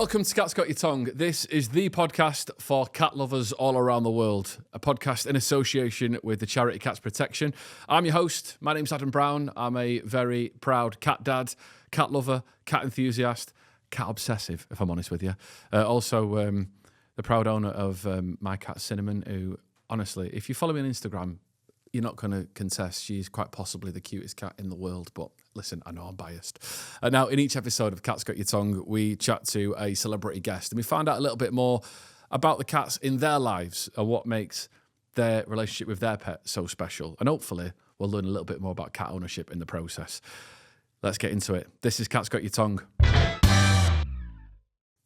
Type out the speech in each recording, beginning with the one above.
Welcome to Cat's Got Your Tongue. This is the podcast for cat lovers all around the world, a podcast in association with the charity Cats Protection. I'm your host. My name's Adam Brown. I'm a very proud cat dad, cat lover, cat enthusiast, cat obsessive, if I'm honest with you. Also, the proud owner of my cat Cinnamon, who, honestly, if you follow me on Instagram, you're not going to contest. She's quite possibly the cutest cat in the world, but listen, I know I'm biased. Now, in each episode of Cat's Got Your Tongue, we chat to a celebrity guest and we find out a little bit more about the cats in their lives and what makes their relationship with their pet so special. And hopefully, we'll learn a little bit more about cat ownership in the process. Let's get into it. This is Cat's Got Your Tongue.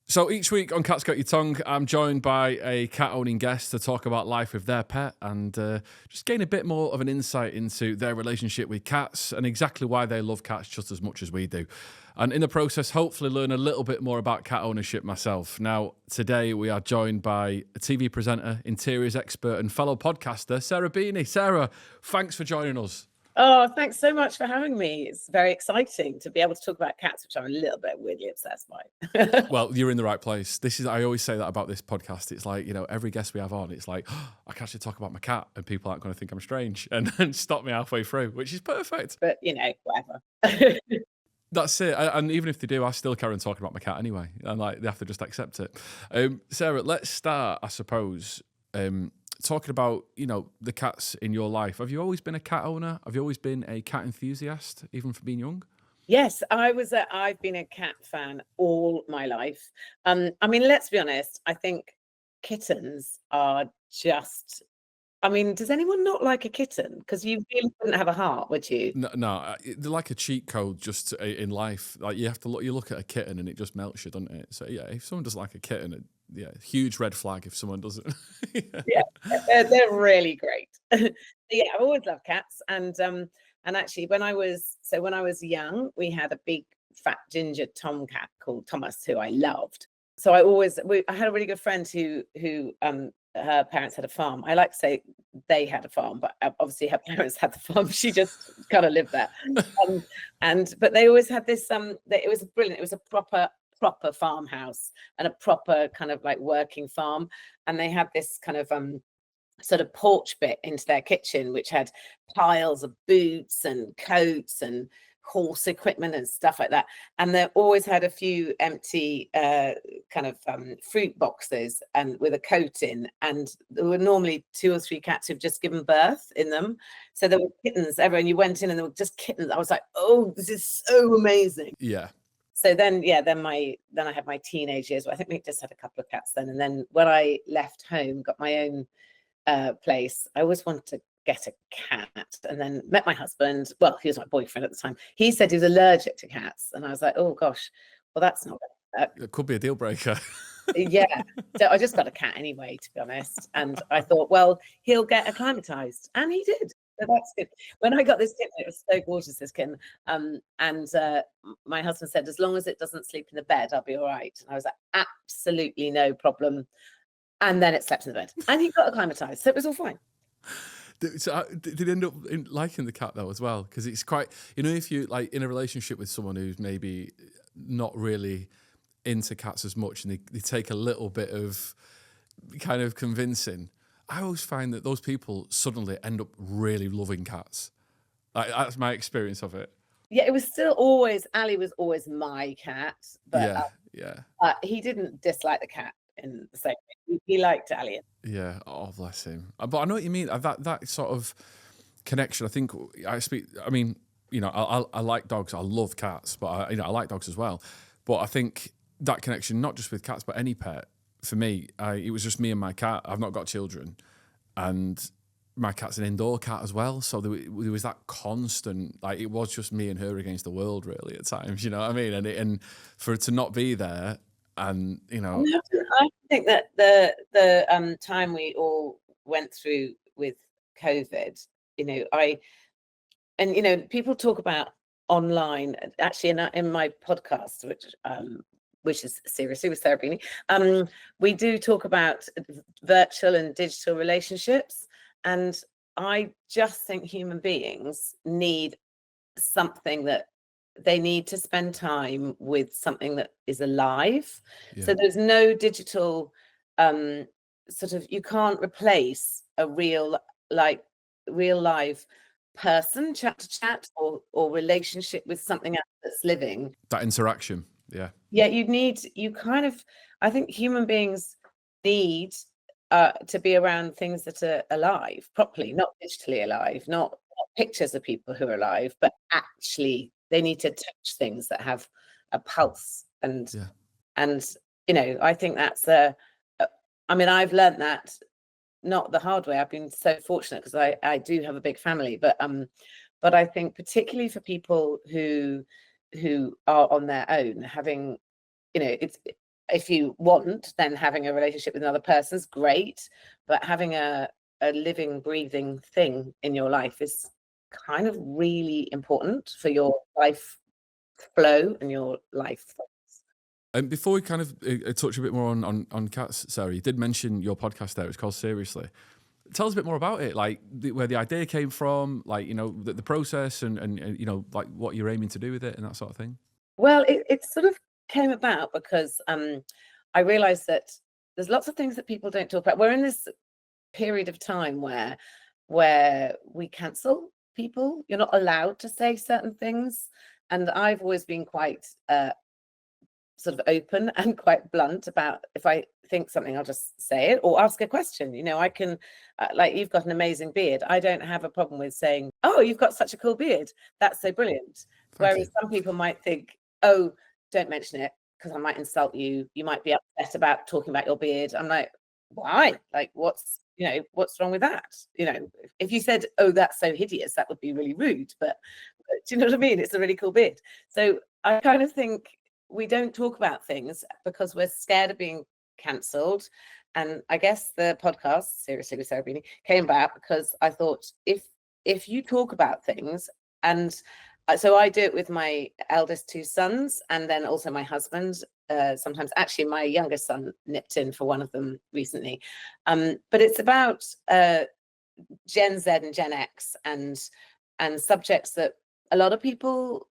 So each week on Cat's Got Your Tongue, I'm joined by a cat-owning guest to talk about life with their pet and just gain a bit more of an insight into their relationship with cats and exactly why they love cats just as much as we do. And in the process, hopefully learn a little bit more about cat ownership myself. Now, today we are joined by a TV presenter, interiors expert and fellow podcaster, Sarah Beeny. Sarah, thanks for joining us. Oh, thanks so much for having me. It's very exciting to be able to talk about cats, which I'm a little bit weirdly obsessed by. Well, you're in the right place. I always say that about this podcast. It's like, every guest we have on, it's like, I can actually talk about my cat and people aren't going to think I'm strange and then stop me halfway through, which is perfect. But, whatever. That's it. And even if they do, I still carry on talking about my cat anyway. And they have to just accept it. Sarah, let's start, I suppose, talking about, the cats in your life. Have you always been a cat owner? Have you always been a cat enthusiast, even from being young? Yes, I've been a cat fan all my life. Let's be honest. I think kittens are just, does anyone not like a kitten? Because you really wouldn't have a heart, would you? No, they're like a cheat code just in life. Like you look at a kitten and it just melts you, doesn't it? So yeah, if someone doesn't like a kitten, huge red flag if someone doesn't. Yeah, they're really great. Yeah, I've always loved cats, and actually when I was young, we had a big fat ginger tomcat called Thomas who I loved. So I had a really good friend who her parents had a farm. I like to say they had a farm, but obviously her parents had the farm. She just kind of lived there. But they always had this. It was brilliant. It was a proper farmhouse and a proper kind of like working farm. And they had this kind of sort of porch bit into their kitchen, which had piles of boots and coats and horse equipment and stuff like that. And they always had a few empty fruit boxes and with a coat in, and there were normally 2 or 3 cats who've just given birth in them. So there were kittens everywhere, and you went in and there were just kittens. I was like, oh, this is so amazing. Yeah. So then I had my teenage years. I think we just had a couple of cats then. And then when I left home, got my own place, I always wanted to get a cat, and then met my husband. Well, he was my boyfriend at the time. He said he was allergic to cats, and I was like, oh gosh, well that's not gonna work. It could be a deal breaker. Yeah, so I just got a cat anyway, to be honest. And I thought, well, he'll get acclimatized, and he did. So that's good. When I got this kitten, it was so gorgeous, this kitten. My husband said, as long as it doesn't sleep in the bed, I'll be all right. And I was like, absolutely no problem. And then it slept in the bed, and he got acclimatized, so it was all fine. So did you end up liking the cat though as well? Because it's quite, if you like in a relationship with someone who's maybe not really into cats as much, and they take a little bit of kind of convincing, I always find that those people suddenly end up really loving cats. That's my experience of it. Yeah, it was still always, Ali was always my cat, but he didn't dislike the cat in the same way. He liked Ali. Yeah, oh bless him. But I know what you mean. That sort of connection. I think I like dogs. I love cats, but I like dogs as well. But I think that connection, not just with cats, but any pet. For me, it was just me and my cat. I've not got children, and my cat's an indoor cat as well. So there was that constant, like it was just me and her against the world, really at times. You know what I mean? And for it to not be there. And I think that the time we all went through with COVID, people talk about online. Actually, in my podcast, which is Seriously with Sarah Beeny, we do talk about virtual and digital relationships, and I just think human beings need something that they need to spend time with something that is alive. Yeah. So there's no digital sort of, you can't replace a real live person, chat to chat, or relationship with something else that's living. That interaction. Yeah. Yeah, I think human beings need to be around things that are alive properly, not digitally alive, not pictures of people who are alive, but actually they need to touch things that have a pulse. And Yeah. I think that's I mean, I've learned that not the hard way. I've been so fortunate because I do have a big family, but I think particularly for people who are on their own, having, it's, if you want, then having a relationship with another person's great, but having a living, breathing thing in your life is kind of really important for your life flow and your life. And before we kind of touch a bit more on cats, Sarah, you did mention your podcast there. It's called Seriously. Tell us a bit more about it, like where the idea came from, like, the process and like what you're aiming to do with it and that sort of thing. Well, it sort of came about because I realized that there's lots of things that people don't talk about. We're in this period of time where we cancel people. You're not allowed to say certain things. And I've always been quite sort of open and quite blunt about, if I think something, I'll just say it or ask a question. I can, like, you've got an amazing beard. I don't have a problem with saying, oh, you've got such a cool beard. That's so brilliant. Whereas some people might think, oh, don't mention it because I might insult you. You might be upset about talking about your beard. I'm like, why? Like, what's wrong with that? If you said, oh, that's so hideous, that would be really rude. But do you know what I mean? It's a really cool beard. So I kind of think we don't talk about things because we're scared of being cancelled. And I guess the podcast, Seriously with Sarah Beeny, came about because I thought, if you talk about things, and so I do it with my eldest two sons and then also my husband. Sometimes, actually, my youngest son nipped in for one of them recently. But it's about Gen Z and Gen X and subjects that a lot of people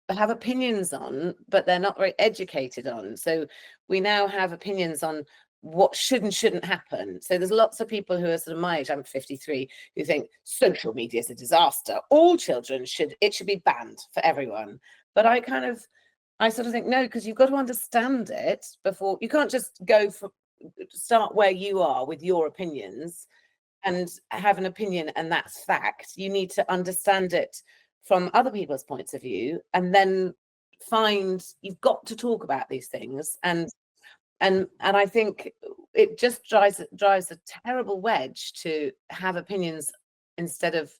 have opinions on, but they're not very educated on. So we now have opinions on what should and shouldn't happen. So there's lots of people who are sort of my age, I'm 53, who think social media is a disaster. All children should be banned for everyone. But I sort of think, no, because you've got to understand it before. You can't just start where you are with your opinions and have an opinion and that's fact. You need to understand it from other people's points of view, and then you've got to talk about these things. And I think it just drives a terrible wedge to have opinions instead of,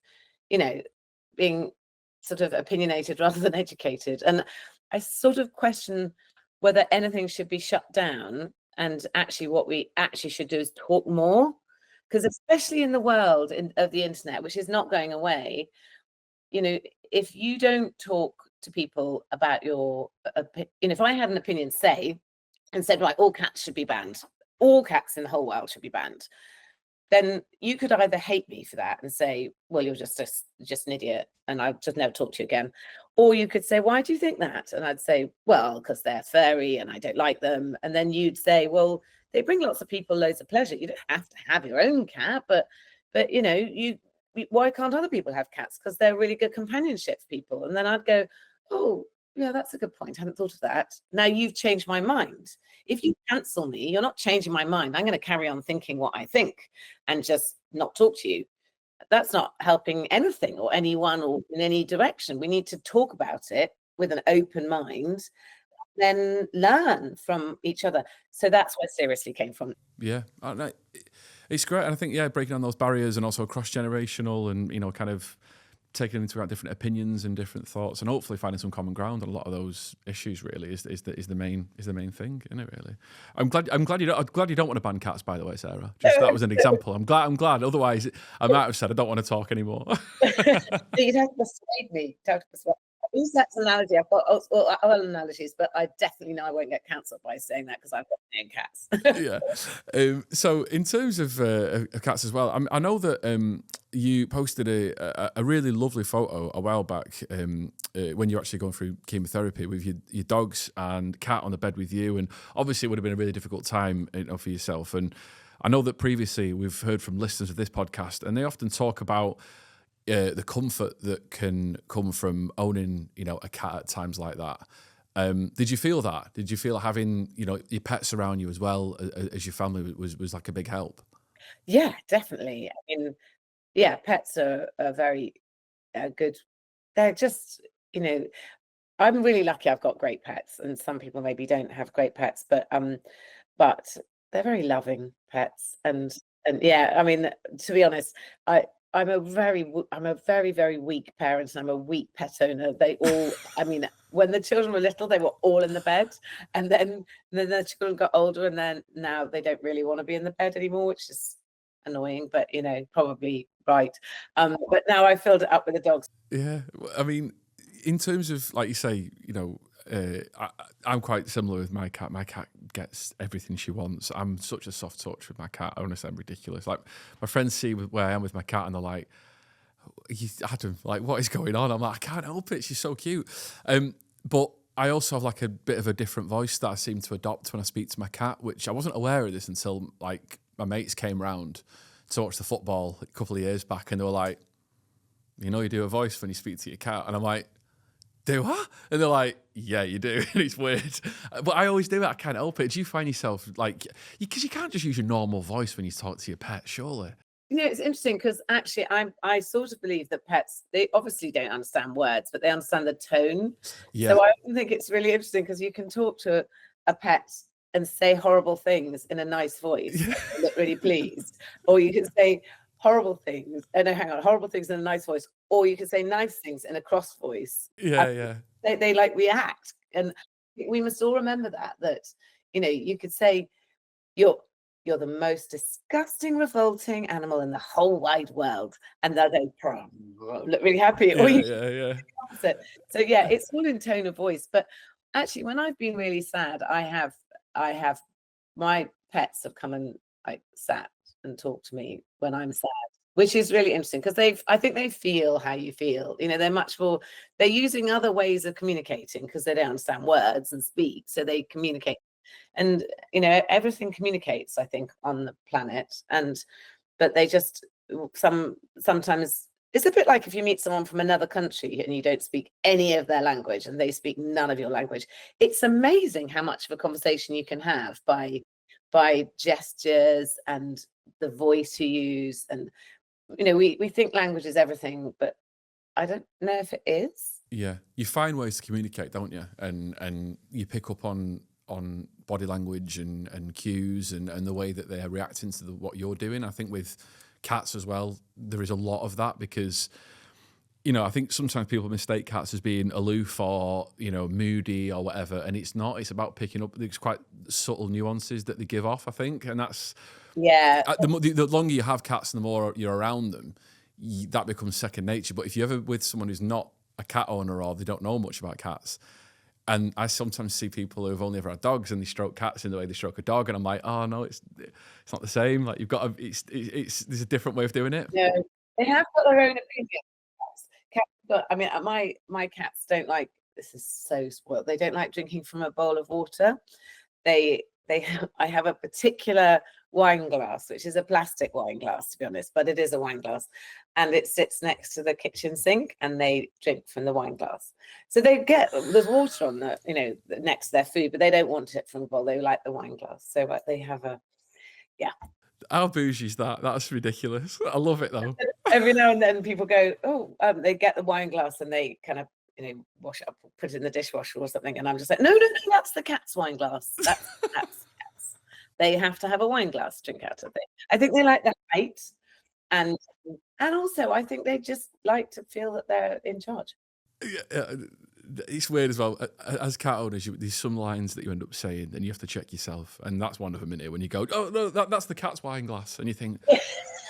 being sort of opinionated rather than educated. And I sort of question whether anything should be shut down, and actually what we actually should do is talk more, because especially in the world of the internet, which is not going away, if you don't talk to people about your if I had an opinion, say, and said, right, all cats should be banned, all cats in the whole world should be banned, then you could either hate me for that and say, well, you're just an idiot and I'll just never talk to you again. Or you could say, why do you think that? And I'd say, well, because they're furry and I don't like them. And then you'd say, well, they bring lots of people loads of pleasure. You don't have to have your own cat, but why can't other people have cats? Because they're really good companionship people. And then I'd go, oh, yeah, that's a good point. I hadn't thought of that. Now you've changed my mind. If you cancel me, you're not changing my mind. I'm going to carry on thinking what I think and just not talk to you. That's not helping anything or anyone or in any direction. We need to talk about it with an open mind, then learn from each other. So that's where Seriously came from. Yeah. It's great. And I think, breaking down those barriers and also cross-generational and, kind of taking into account different opinions and different thoughts, and hopefully finding some common ground on a lot of those issues. Really, is the main thing, isn't it? Really, I'm glad you don't want to ban cats. By the way, Sarah, just that was an example. I'm glad. Otherwise, I might have said I don't want to talk anymore. You'd have to persuade me. I use that as an analogy. I've got other analogies, but I definitely know I won't get cancelled by saying that because I've got my own cats. Yeah. So in terms of cats as well, I know that you posted a really lovely photo a while back when you're actually going through chemotherapy with your dogs and cat on the bed with you. And obviously it would have been a really difficult time, for yourself. And I know that previously we've heard from listeners of this podcast, and they often talk about the comfort that can come from owning, a cat at times like that. Did you feel that? Did you feel having, your pets around you as well as your family was like a big help? Yeah, definitely. I mean, yeah, pets are very good. They're just, you know, I'm really lucky I've got great pets, and some people maybe don't have great pets, but they're very loving pets, and yeah, I mean, to be honest, I I'm a very, very weak parent, and I'm a weak pet owner. They all, I mean, when the children were little, they were all in the bed, and then the children got older, and then now they don't really want to be in the bed anymore, which is annoying, but probably right. But now I filled it up with the dogs. Yeah, I mean, in terms of like you say, I'm quite similar with my cat. My cat gets everything she wants. I'm such a soft touch with my cat. Honestly, I'm ridiculous. Like my friends see where I am with my cat, and they're like, Adam, like, what is going on? I'm like, I can't help it. She's so cute. But I also have like a bit of a different voice that I seem to adopt when I speak to my cat, which I wasn't aware of this until like my mates came round to watch the football a couple of years back, and they were like, you do a voice when you speak to your cat. And I'm like, do I? And they're like, yeah, you do. And it's weird. But I always do it. I can't help it. Do you find yourself like, because you can't just use your normal voice when you talk to your pet, surely? It's interesting because actually I sort of believe that pets, they obviously don't understand words, but they understand the tone. Yeah. So I often think it's really interesting because you can talk to a pet and say horrible things in a nice voice, and look really pleased, or you can say horrible things. No, hang on, horrible things in a nice voice, or you can say nice things in a cross voice. Yeah, And yeah. they like react, and we must all remember that you could say you're the most disgusting, revolting animal in the whole wide world, and they'll go look really happy. Or you Yeah. opposite. So yeah, it's all in tone of voice. But actually, when I've been really sad, I have my pets have come and like sat and talked to me when I'm sad, which is really interesting because I think they feel how you feel. They're using other ways of communicating because they don't understand words and speak, so they communicate. And everything communicates, I think, on the planet, but they just sometimes it's a bit like if you meet someone from another country and you don't speak any of their language and they speak none of your language. It's amazing how much of a conversation you can have by gestures and the voice you use. And we think language is everything, but I don't know if it is. Yeah, you find ways to communicate, don't you? And you pick up on body language and cues and the way that they're reacting to what you're doing. I think with cats as well, there is a lot of that because, I think sometimes people mistake cats as being aloof or, moody or whatever. And it's not. It's about picking up these quite subtle nuances that they give off, I think. And that's, the longer you have cats and the more you're around them, that becomes second nature. But if you're ever with someone who's not a cat owner or they don't know much about cats, and I sometimes see people who've only ever had dogs and they stroke cats in the way they stroke a dog, and I'm like, oh no, it's not the same. Like you've got to, there's a different way of doing it. No, they have got their own opinion. But I mean, my cats don't like. This is so spoiled. They don't like drinking from a bowl of water. I have a particular wine glass, which is a plastic wine glass, to be honest, but it is a wine glass, and it sits next to the kitchen sink, and they drink from the wine glass. So there's water on the next to their food, but they don't want it from the bowl. They like the wine glass. So they have yeah. How bougie is that? That's ridiculous. I love it though. Every now and then people go, they get the wine glass and they kind of wash it up, put it in the dishwasher or something, and I'm just like, no, that's the cat's wine glass. That's cats. They have to have a wine glass to drink out of it. I think they like the height, and also I think they just like to feel that they're in charge. Yeah, it's weird as well. As cat owners, there's some lines that you end up saying, and you have to check yourself. And that's one of them in here when you go, "Oh no, that's the cat's wine glass," and you think,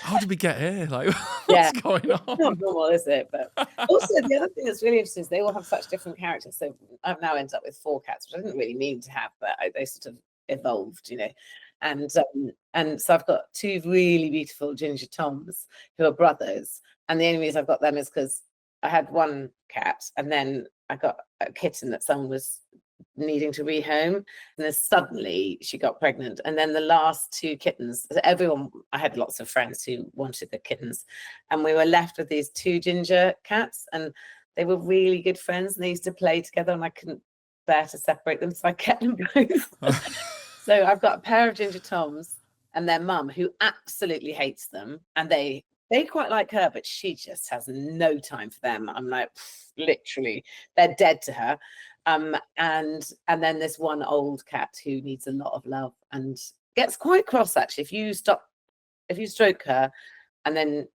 "How did we get here? Like, what's going on?" It's not normal, is it? But also, the other thing that's really interesting is they all have such different characters. So I've now ended up with 4 cats, which I didn't really mean to have, but they sort of evolved, And so I've got two really beautiful ginger Toms who are brothers. And the only reason I've got them is because I had one cat, and then I got a kitten that someone was needing to rehome, and then suddenly she got pregnant. And then the last two kittens, I had lots of friends who wanted the kittens, and we were left with these two ginger cats, and they were really good friends, and they used to play together, and I couldn't bear to separate them, so I kept them both. So I've got a pair of ginger Toms and their mum, who absolutely hates them, and they quite like her, but she just has no time for them. I'm like, literally, they're dead to her. And then this one old cat who needs a lot of love and gets quite cross, actually. If you stroke her and then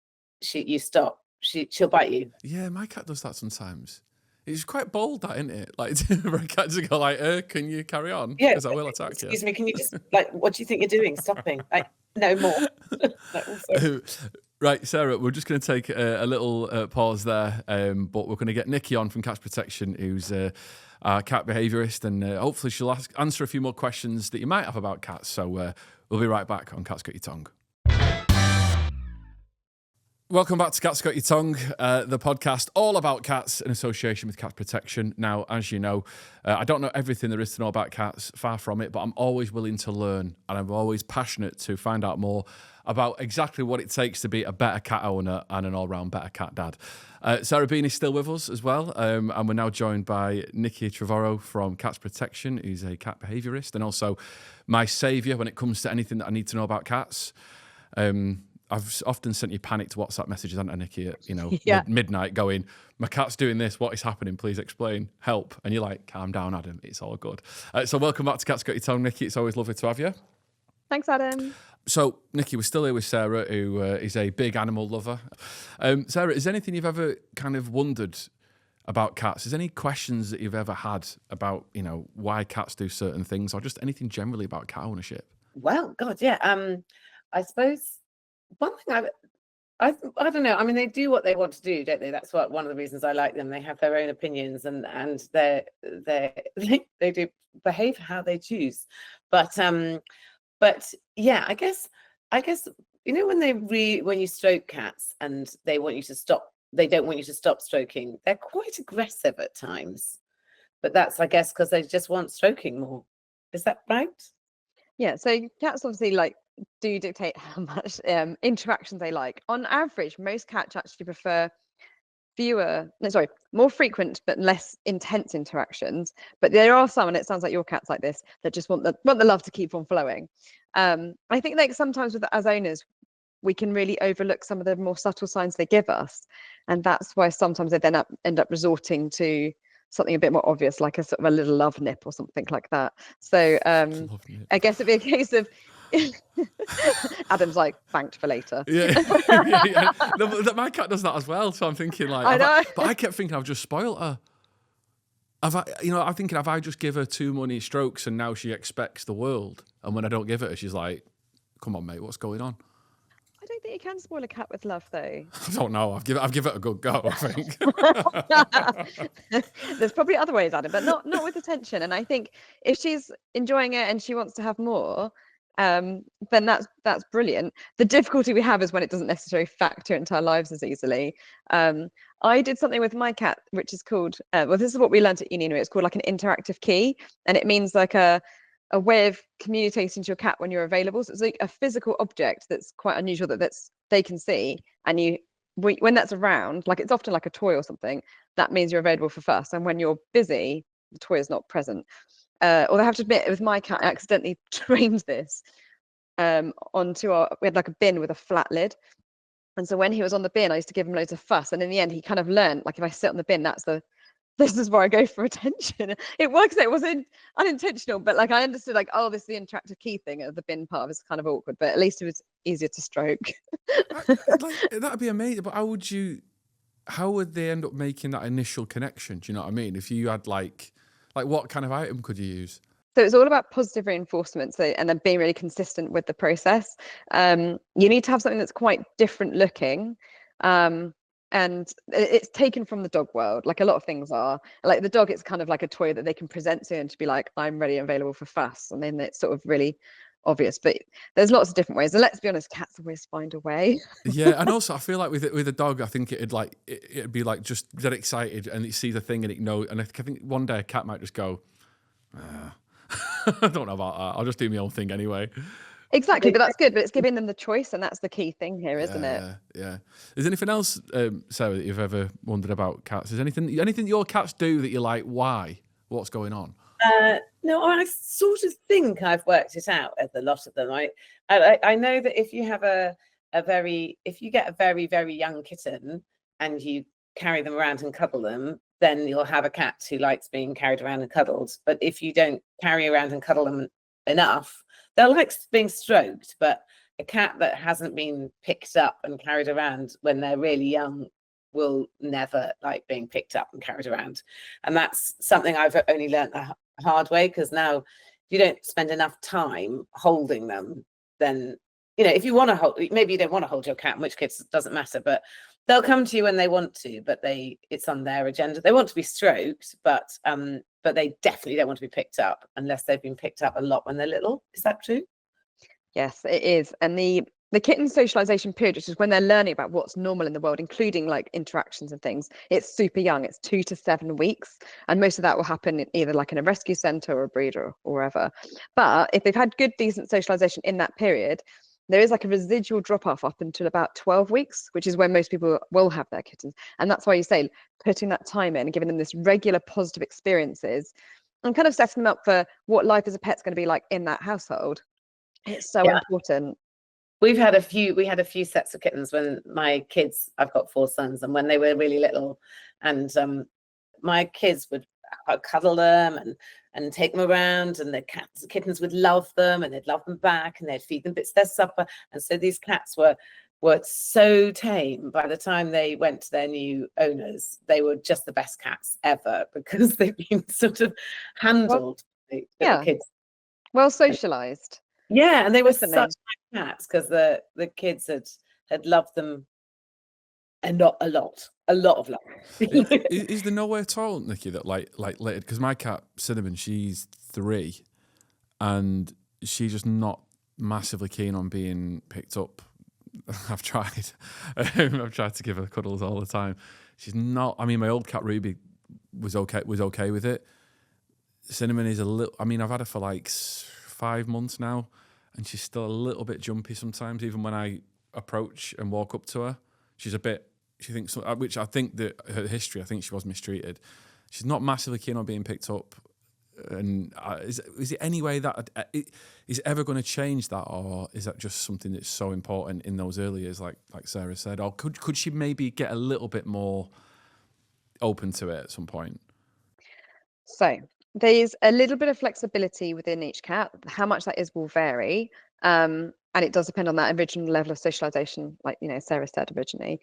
you stop, she'll bite you. Yeah, my cat does that sometimes. It's quite bold, that, isn't it? Like, for a cat to go like, can you carry on? Yeah, Because I will attack you. Excuse me, can you just, like, what do you think you're doing? Stopping. Like, no more. Right, Sarah, we're just going to take a little pause there, but we're going to get Nicky on from Cats Protection, who's our cat behaviourist, and hopefully she'll answer a few more questions that you might have about cats. So we'll be right back on Cat's Got Your Tongue. Welcome back to Cat's Got Your Tongue, the podcast all about cats in association with Cats Protection. Now, as you know, I don't know everything there is to know about cats, far from it, but I'm always willing to learn, and I'm always passionate to find out more about exactly what it takes to be a better cat owner and an all-round better cat dad. Sarah Beeny is still with us as well, and we're now joined by Nicky from Cats Protection, who's a cat behaviourist, and also my saviour when it comes to anything that I need to know about cats. I've often sent you panicked WhatsApp messages, haven't I, Nicky, at midnight going, my cat's doing this, what is happening? Please explain, help. And you're like, calm down, Adam, it's all good. So welcome back to Cat's Got Your Tongue, Nicky. It's always lovely to have you. Thanks, Adam. So, Nicky, we're still here with Sarah, who is a big animal lover. Sarah, is there anything you've ever kind of wondered about cats? Is there any questions that you've ever had about, why cats do certain things, or just anything generally about cat ownership? Well, God, yeah. I suppose one thing I don't know. I mean, they do what they want to do, don't they? That's one of the reasons I like them. They have their own opinions, and they do behave how they choose. But yeah, I guess when you stroke cats and they want you to stop, they don't want you to stop stroking. They're quite aggressive at times, but that's, I guess, because they just want stroking more. Is that right? Yeah. So cats obviously do dictate how much interactions they like. On average, most cats actually prefer more frequent but less intense interactions. But there are some, and it sounds like your cat's like this, that just want the love to keep on flowing. I think sometimes as owners, we can really overlook some of the more subtle signs they give us, and that's why sometimes they then end up resorting to something a bit more obvious, like a sort of a little love nip or something like that. So I guess it'd be a case of Adam's like, banked for later. Yeah. No, my cat does that as well. So I'm thinking but I kept thinking I've just spoiled her. I'm thinking, have I just give her too many strokes and now she expects the world? And when I don't give it her, she's like, come on, mate, what's going on? I don't think you can spoil a cat with love, though. I don't know. I've given it a good go, I think. There's probably other ways, Adam, but not with attention. And I think if she's enjoying it and she wants to have more, then that's brilliant. The difficulty we have is when it doesn't necessarily factor into our lives as easily. I did something with my cat, which is called, this is what we learned at uni anyway, it's called like an interactive key, and it means like a way of communicating to your cat when you're available. So it's like a physical object that's quite unusual that they can see, and when that's around, like it's often like a toy or something, that means you're available for fuss, and when you're busy, the toy is not present. Although I have to admit, with my cat, I accidentally trained this we had like a bin with a flat lid. And so when he was on the bin, I used to give him loads of fuss. And in the end, he kind of learned, like if I sit on the bin, this is where I go for attention. It works. It wasn't unintentional, but like I understood like, oh, this is the interactive key thing. The bin part is kind of awkward, but at least it was easier to stroke. That'd be amazing. But how would they end up making that initial connection? Do you know what I mean? If you had like what kind of item could you use? So it's all about positive reinforcement. And then being really consistent with the process. You need to have something that's quite different looking. And it's taken from the dog world, like a lot of things are. Like the dog, it's kind of like a toy that they can present to and to be like, I'm ready and available for fuss. And then it's sort of really obvious, but there's lots of different ways. And let's be honest, cats always find a way. Yeah, and also I feel like with a dog, I think it'd be like just dead excited and it sees a thing and it knows. And I think one day a cat might just go, I don't know about that. I'll just do my own thing anyway. Exactly, but that's good. But it's giving them the choice, and that's the key thing here, isn't it? Yeah. Is there anything else, Sarah, that you've ever wondered about cats? Is anything your cats do that you're like, why? What's going on? No, I sort of think I've worked it out with a lot of them. I know that if you have if you get a very, very young kitten and you carry them around and cuddle them, then you'll have a cat who likes being carried around and cuddled. But if you don't carry around and cuddle them enough, they'll like being stroked. But a cat that hasn't been picked up and carried around when they're really young will never like being picked up and carried around. And that's something I've only learned the hard way, because now if you don't spend enough time holding them, then if you want to hold, maybe you don't want to hold your cat, in which case it doesn't matter, but they'll come to you when they want to, but it's on their agenda. They want to be stroked, but they definitely don't want to be picked up unless they've been picked up a lot when they're little. Is that true? Yes, it is. And the kitten socialization period, which is when they're learning about what's normal in the world, including like interactions and things, it's super young. It's 2 to 7 weeks. And most of that will happen either like in a rescue center or a breeder or wherever. But if they've had good, decent socialization in that period, there is like a residual drop off up until about 12 weeks, which is when most people will have their kittens. And that's why you say putting that time in and giving them this regular positive experiences and kind of setting them up for what life as a pet's going to be like in that household. It's so important. We had a few sets of kittens when my kids, I've got 4 sons, and when they were really little, and my kids would cuddle them and take them around, and the kittens would love them, and they'd love them back, and they'd feed them bits of their supper. And so these cats were so tame. By the time they went to their new owners, they were just the best cats ever, because they've been sort of handled by the kids. Well socialized. Yeah, and they were such nice cats, because the kids had loved them a lot of love. Is there no way at all, Nicky, that like later, because my cat Cinnamon, she's 3, and she's just not massively keen on being picked up. I've tried. I've tried to give her cuddles all the time. She's not. I mean, my old cat Ruby was okay with it. Cinnamon is a little. I mean, I've had her for like 5 months now, and she's still a little bit jumpy sometimes. Even when I approach and walk up to her, she's a bit. She thinks, which I think that her history, I think she was mistreated. She's not massively keen on being picked up. And is it any way that is it ever going to change that, or is that just something that's so important in those early years, like Sarah said, or could she maybe get a little bit more open to it at some point? So there's a little bit of flexibility within each cat. How much that is will vary. And it does depend on that original level of socialization, like Sarah said originally.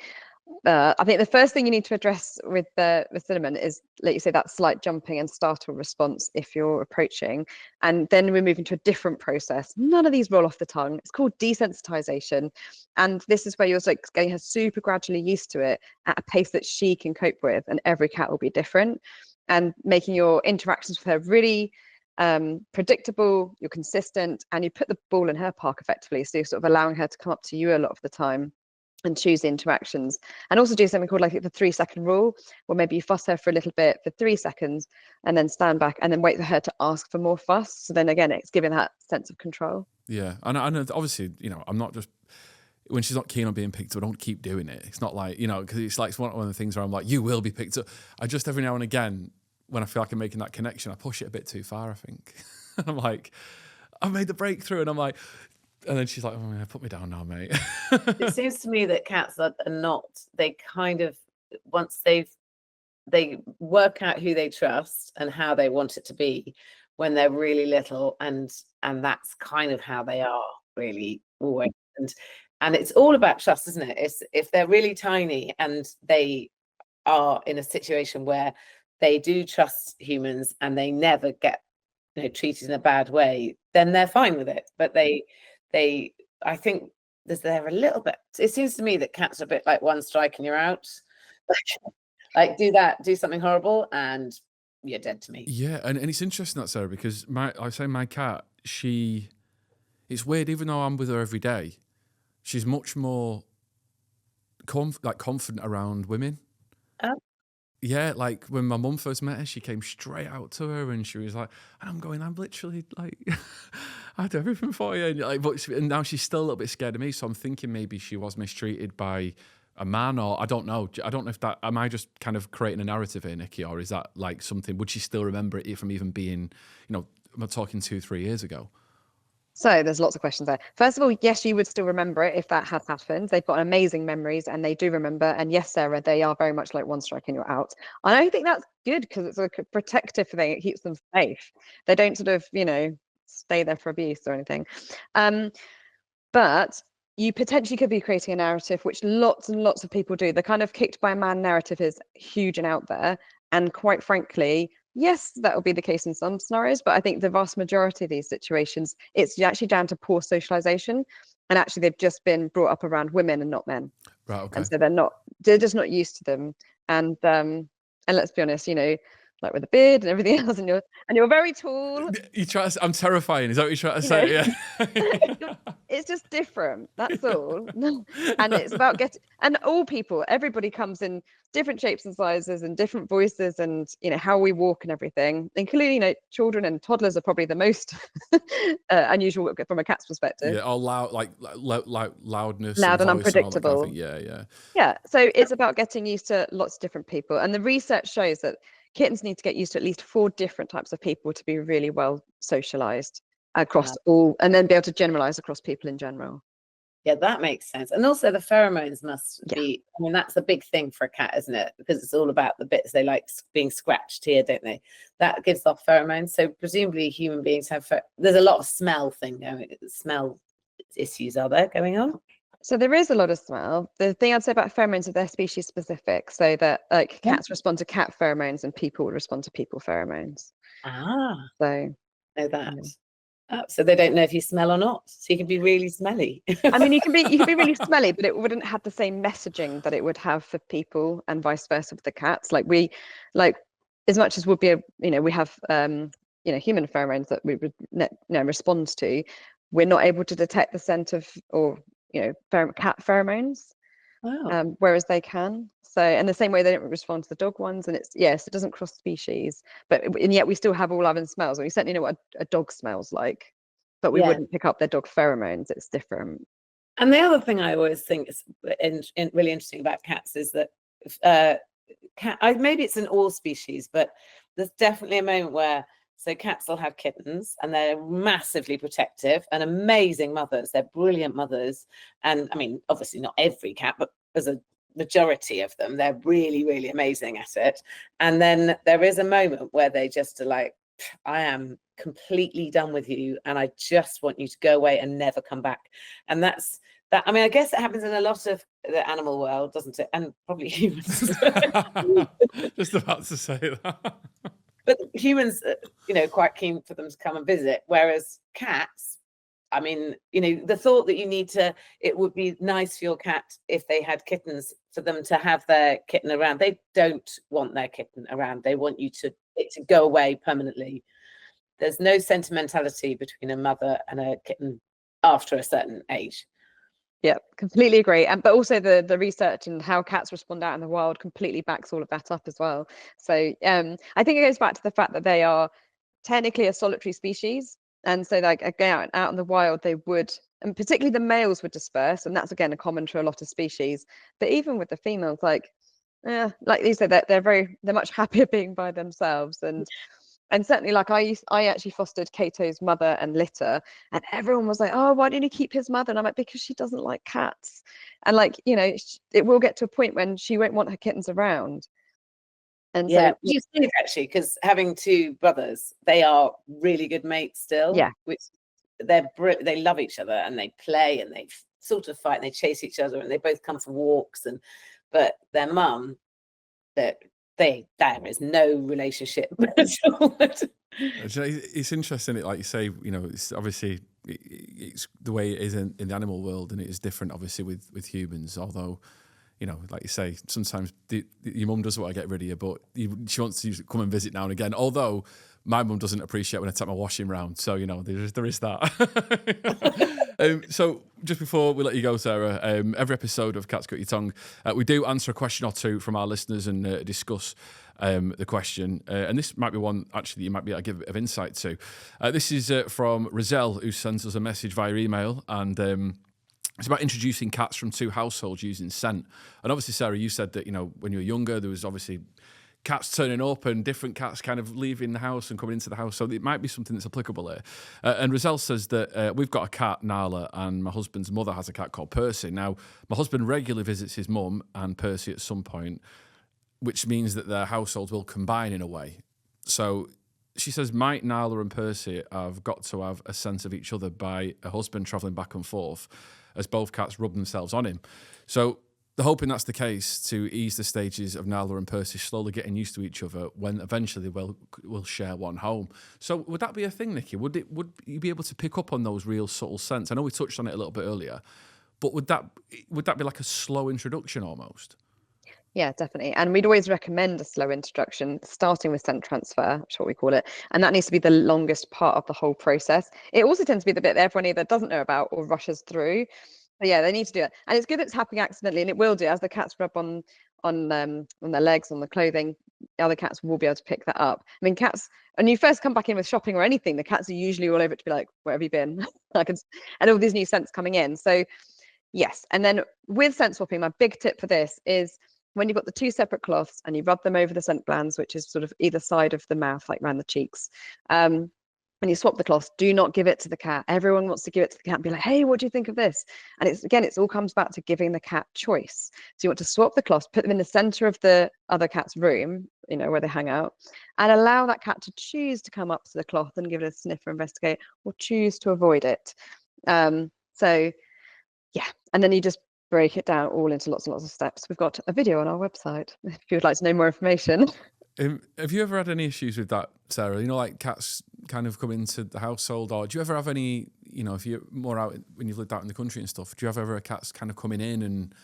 I think the first thing you need to address with Cinnamon is, like you say, that slight jumping and startle response if you're approaching, and then we're moving to a different process. None of these roll off the tongue. It's called desensitization, and this is where you're like getting her super gradually used to it at a pace that she can cope with, and every cat will be different, and making your interactions with her really predictable, you're consistent, and you put the ball in her park effectively, so you're sort of allowing her to come up to you a lot of the time and choose interactions, and also do something called like the 3-second rule, where maybe you fuss her for a little bit for 3 seconds and then stand back and then wait for her to ask for more fuss. So then again, it's giving that sense of control. Yeah, and obviously, I'm not just, when she's not keen on being picked up, I don't keep doing it. It's not like, because it's like one of the things where I'm like, you will be picked up. I just every now and again, when I feel like I'm making that connection, I push it a bit too far, I think. And I'm like, I've made the breakthrough, and I'm like, and then she's like, oh, yeah, put me down now, mate. It seems to me that cats are not, they kind of, once they work out who they trust and how they want it to be when they're really little, and that's kind of how they are really always. And it's all about trust, isn't it? It's if they're really tiny and they are in a situation where they do trust humans and they never get treated in a bad way, then they're fine with it. But I think they're a little bit, it seems to me that cats are a bit like one strike and you're out. Like do something horrible and you're dead to me. Yeah, and it's interesting that, Sarah, because my cat, she it's weird, even though I'm with her every day, she's much more confident around women. Oh. Yeah, like when my mum first met her, she came straight out to her and she was like, and I'm literally like, I do everything for you. And, like, and now she's still a little bit scared of me. So I'm thinking maybe she was mistreated by a man, or I don't know. I don't know if that, am I just kind of creating a narrative here, Nicky, or is that like something, would she still remember it from even being, I'm talking 2-3 years ago? So there's lots of questions there. First of all, yes, you would still remember it if that had happened. They've got amazing memories and they do remember. And yes, Sarah, they are very much like one strike and you're out. And I think that's good because it's a protective thing. It keeps them safe. They don't sort of, stay there for abuse or anything. But you potentially could be creating a narrative, which lots and lots of people do. The kind of kicked by a man narrative is huge and out there. And quite frankly, yes, that will be the case in some scenarios, but I think the vast majority of these situations, it's actually down to poor socialization. And actually, they've just been brought up around women and not men. Right, okay. And so they're just not used to them. And let's be honest, like with a beard and everything else, and you're very tall. I'm terrifying. Is that what you're trying to say? Yeah. It's just different. That's all. And it's about and all people, everybody comes in different shapes and sizes and different voices, and how we walk and everything, including children and toddlers are probably the most unusual from a cat's perspective. Yeah, all loud, like loudness, loud and voice unpredictable. And all that kind of thing. Yeah. So it's about getting used to lots of different people, and the research shows that kittens need to get used to at least 4 different types of people to be really well socialized across all, and then be able to generalize across people in general. Yeah, that makes sense. And also the pheromones must be, I mean, that's a big thing for a cat, isn't it? Because it's all about the bits they like being scratched here, don't they? That gives off pheromones. So presumably human beings have, there's a lot of smell issues, are there, going on? So there is a lot of smell. The thing I'd say about pheromones is they're species specific, so that like cats respond to cat pheromones and people respond to people pheromones. So know that. So they don't know if you smell or not. So you can be really smelly. I mean, you can be really smelly, but it wouldn't have the same messaging that it would have for people, and vice versa with the cats. Like as much as would be we have human pheromones that we would respond to. We're not able to detect the scent of cat pheromones. Wow. Whereas they can. So, and the same way they don't respond to the dog ones, and it doesn't cross species, and yet we still have all other smells. And we certainly know what a dog smells like, but we wouldn't pick up their dog pheromones. It's different. And the other thing I always think is really interesting about cats is that maybe it's in all species, but there's definitely a moment where cats will have kittens and they're massively protective and amazing mothers. They're brilliant mothers. And I mean, obviously not every cat, but as a majority of them, they're really, really amazing at it. And then there is a moment where they just are like, I am completely done with you and I just want you to go away and never come back. And that's that. I mean, I guess it happens in a lot of the animal world, doesn't it? And probably humans. Just about to say that. But humans, quite keen for them to come and visit. Whereas cats, I mean, the thought that it would be nice for your cat if they had kittens, for them to have their kitten around. They don't want their kitten around. They want it to go away permanently. There's no sentimentality between a mother and a kitten after a certain age. Yeah, completely agree. But also the research and how cats respond out in the wild completely backs all of that up as well. So I think it goes back to the fact that they are technically a solitary species. And so like again, out in the wild, they would, and particularly the males would disperse. And that's again a common to a lot of species. But even with the females, like you said, they're much happier being by themselves. And certainly, like I actually fostered Cato's mother and litter, and everyone was like, "Oh, why didn't you keep his mother?" And I'm like, "Because she doesn't like cats." And it will get to a point when she won't want her kittens around. And so you see it actually, because having 2 brothers, they are really good mates still. Yeah, which they love each other and they play and they sort of fight and they chase each other and they both come for walks. But their mum, there is no relationship at all. It's interesting, like you say, it's obviously it's the way it is in the animal world, and it is different obviously with humans, although you know, like you say, sometimes your mum doesn't want to get rid of you, but she wants to come and visit now and again. Although my mum doesn't appreciate when I take my washing round. So, you know, there is that. So just before we let you go, Sarah, every episode of Cat's Got Your Tongue, we do answer a question or two from our listeners and discuss the question. And this might be one, actually, you might be able to give a bit of insight to. This is from Rizal, who sends us a message via email. And it's about introducing cats from two households using scent. And obviously, Sarah, you said that, you know, when you were younger, there was obviously cats turning up and different cats kind of leaving the house and coming into the house. So it might be something that's applicable here. And Rizal says that we've got a cat, Nala, and my husband's mother has a cat called Percy. Now, my husband regularly visits his mum and Percy at some point, which means that their households will combine in a way. So she says, might Nala and Percy have got to have a sense of each other by a husband travelling back and forth as both cats rub themselves on him. So they're hoping that's the case to ease the stages of Nala and Percy slowly getting used to each other when eventually they will share one home. So would that be a thing, Nicky? Would you be able to pick up on those real subtle scents? I know we touched on it a little bit earlier, but would that be like a slow introduction almost? Yeah, definitely. And we'd always recommend a slow introduction, starting with scent transfer, which is what we call it. And that needs to be the longest part of the whole process. It also tends to be the bit that everyone either doesn't know about or rushes through. But yeah, they need to do it. And it's good that it's happening accidentally, and it will do as the cats rub on their legs, on the clothing. The other cats will be able to pick that up. I mean, cats, when you first come back in with shopping or anything, the cats are usually all over it to be like, where have you been? And all these new scents coming in. So yes. And then with scent swapping, my big tip for this is when you've got the two separate cloths and you rub them over the scent glands, which is sort of either side of the mouth, like around the cheeks, and you swap the cloths, do not give it to the cat. Everyone wants to give it to the cat and be like, hey, what do you think of this? And it all comes back to giving the cat choice. So you want to swap the cloths, put them in the center of the other cat's room, you know, where they hang out, and allow that cat to choose to come up to the cloth and give it a sniff or investigate, or choose to avoid it. So yeah, and then you just break it down all into lots and lots of steps. We've got a video on our website if you would like to know more information. Have you ever had any issues with that, Sarah? You know, like cats kind of come into the household, or do you ever have any, you know, if you're more out when you've lived out in the country and stuff, do you have ever a cat's kind of coming in and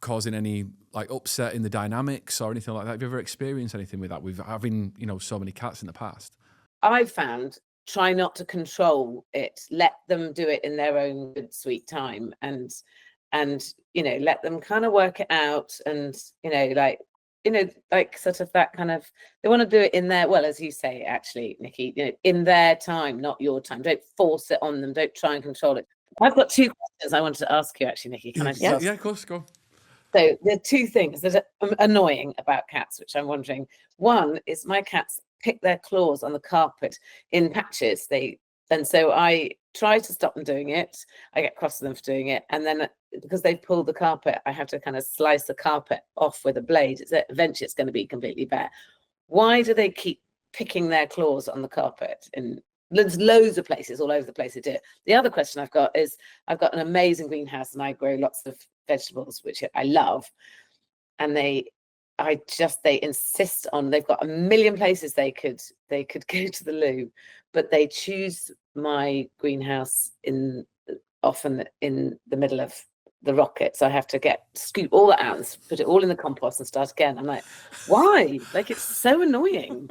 causing any like upset in the dynamics or anything like that? Have you ever experienced anything with that? With having, you know, so many cats in the past. I've found try not to control it. Let them do it in their own good, sweet time, and you know, let them kind of work it out, and like sort of that kind of, they want to do it in their, well, as you say, actually, Nicky, you know, in their time, not your time. Don't force it on them. Don't try and control it. I've got two questions I wanted to ask you, actually, Nicky. Can I just ask? Yeah, of course, go. So there are two things that are annoying about cats, which I'm wondering. One is my cats pick their claws on the carpet in patches. And so I try to stop them doing it. I get cross with them for doing it. And then because they've pulled the carpet, I have to kind of slice the carpet off with a blade. Eventually it's going to be completely bare. Why do they keep picking their claws on the carpet? And there's loads of places all over the place they do it. The other question I've got is, I've got an amazing greenhouse and I grow lots of vegetables, which I love. And they insist on, they've got a million places they could go to the loo, but they choose my greenhouse often in the middle of the rocket. So I have to scoop all that out and put it all in the compost and start again. I'm like, why? Like, it's so annoying.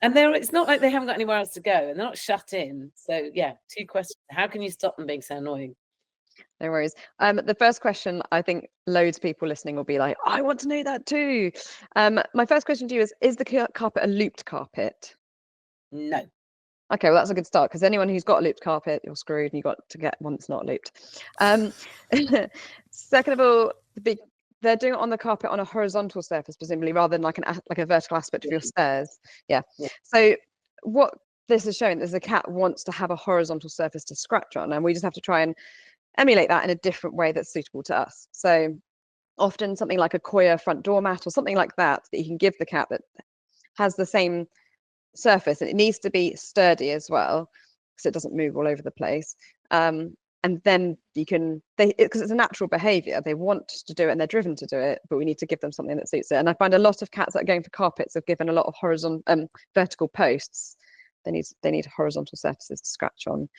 And it's not like they haven't got anywhere else to go and they're not shut in. So yeah, two questions. How can you stop them being so annoying? No worries. The first question, I think loads of people listening will be like, I want to know that too. My first question to you is the carpet a looped carpet? No. Okay, well, that's a good start, because anyone who's got a looped carpet, you're screwed and you've got to get one that's not looped. Second of all, they're doing it on the carpet on a horizontal surface, presumably, rather than like a vertical aspect of your stairs. Yeah. So what this is showing is the cat wants to have a horizontal surface to scratch on, and we just have to try and emulate that in a different way that's suitable to us. So often something like a Koya front doormat or something like that you can give the cat that has the same surface, and it needs to be sturdy as well so it doesn't move all over the place. And then you can, because it's a natural behavior, they want to do it and they're driven to do it, but we need to give them something that suits it. And I find a lot of cats that are going for carpets have given a lot of vertical posts. They need horizontal surfaces to scratch on.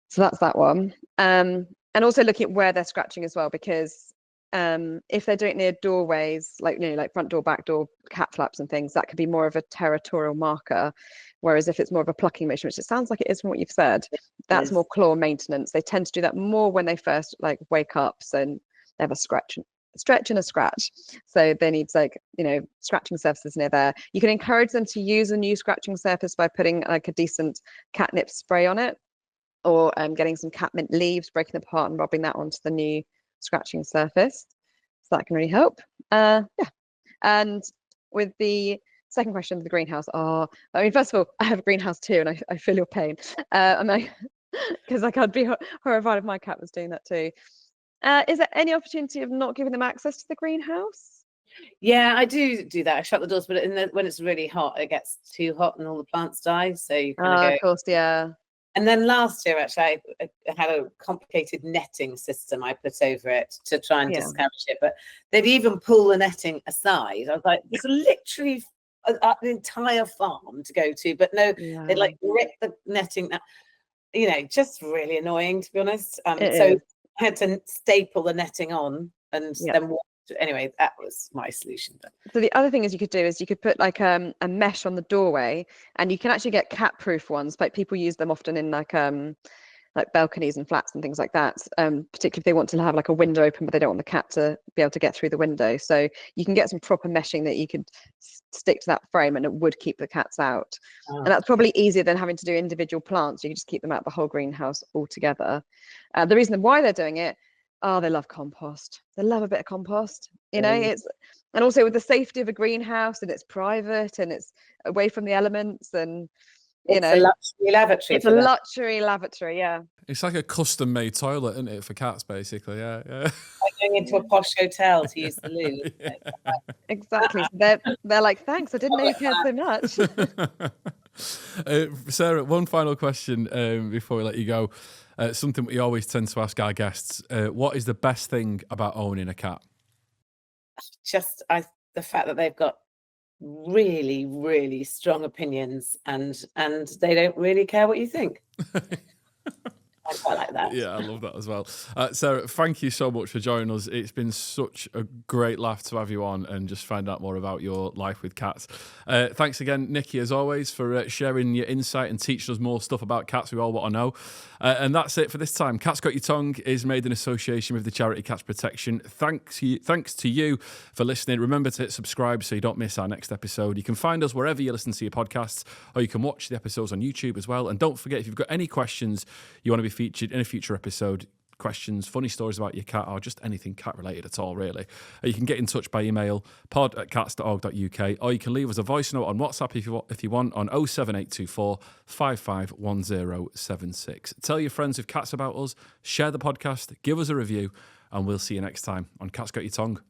So that's that one. And also looking at where they're scratching as well, because if they're doing it near doorways, like like front door, back door, cat flaps and things, that could be more of a territorial marker. Whereas if it's more of a plucking motion, which it sounds like it is from what you've said, that's more claw maintenance. They tend to do that more when they first like wake up, so they have a stretch and a scratch. So they need scratching surfaces near there. You can encourage them to use a new scratching surface by putting like a decent catnip spray on it, or getting some catmint leaves, breaking them apart and rubbing that onto the new scratching surface. So that can really help. And with the second question of the greenhouse, first of all, I have a greenhouse too, and I feel your pain. Because I'd be horrified if my cat was doing that too. Is there any opportunity of not giving them access to the greenhouse? Yeah, I do that. I shut the doors, but when it's really hot, it gets too hot and all the plants die. So you kind of go. Of course, yeah. And then last year, actually, I had a complicated netting system I put over it to try and discourage it. But they'd even pull the netting aside. I was like, there's literally an entire farm to go to, but no, they'd like rip the netting. Just really annoying, to be honest. So I had to staple the netting on, and then anyway, that was my solution. So the other thing you could do is you could put like a mesh on the doorway, and you can actually get cat-proof ones. Like people use them often in like balconies and flats and things like that. Particularly if they want to have like a window open, but they don't want the cat to be able to get through the window. So you can get some proper meshing that you could stick to that frame, and it would keep the cats out. And that's probably easier than having to do individual plants. You can just keep them out the whole greenhouse altogether. The reason why they're doing it, they love compost. They love a bit of compost. It's, and also with the safety of a greenhouse, and it's private and it's away from the elements, and it's a luxury lavatory. It's a luxury lavatory, yeah. It's like a custom-made toilet, isn't it, for cats, basically? Yeah. Like going into a posh hotel to use the loo. Exactly. So they're like, thanks, I didn't know you cared so much. Sarah, one final question before we let you go. Something we always tend to ask our guests. What is the best thing about owning a cat? Just the fact that they've got really, really strong opinions, and they don't really care what you think. I quite like that. Yeah, I love that as well. Sarah, thank you so much for joining us. It's been such a great laugh to have you on and just find out more about your life with cats. Thanks again, Nicky, as always, for sharing your insight and teaching us more stuff about cats we all want to know. And that's it for this time. Cat's Got Your Tongue is made in association with the charity Cats Protection. Thanks to you for listening. Remember to hit subscribe so you don't miss our next episode. You can find us wherever you listen to your podcasts, or you can watch the episodes on YouTube as well. And don't forget, if you've got any questions you want to be featured in a future episode, questions, funny stories about your cat, or just anything cat related at all, really, you can get in touch by email pod@cats.org.uk, or you can leave us a voice note on WhatsApp if you want on 07824 551076. Tell your friends with cats about us, share the podcast, give us a review, and we'll see you next time on Cat's Got Your Tongue.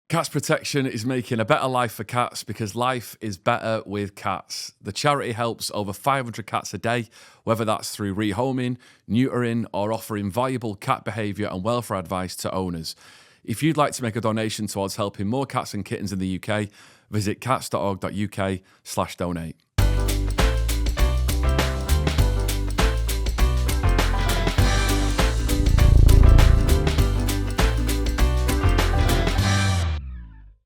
Cats Protection is making a better life for cats because life is better with cats. The charity helps over 500 cats a day, whether that's through rehoming, neutering, or offering valuable cat behaviour and welfare advice to owners. If you'd like to make a donation towards helping more cats and kittens in the UK, visit cats.org.uk/donate.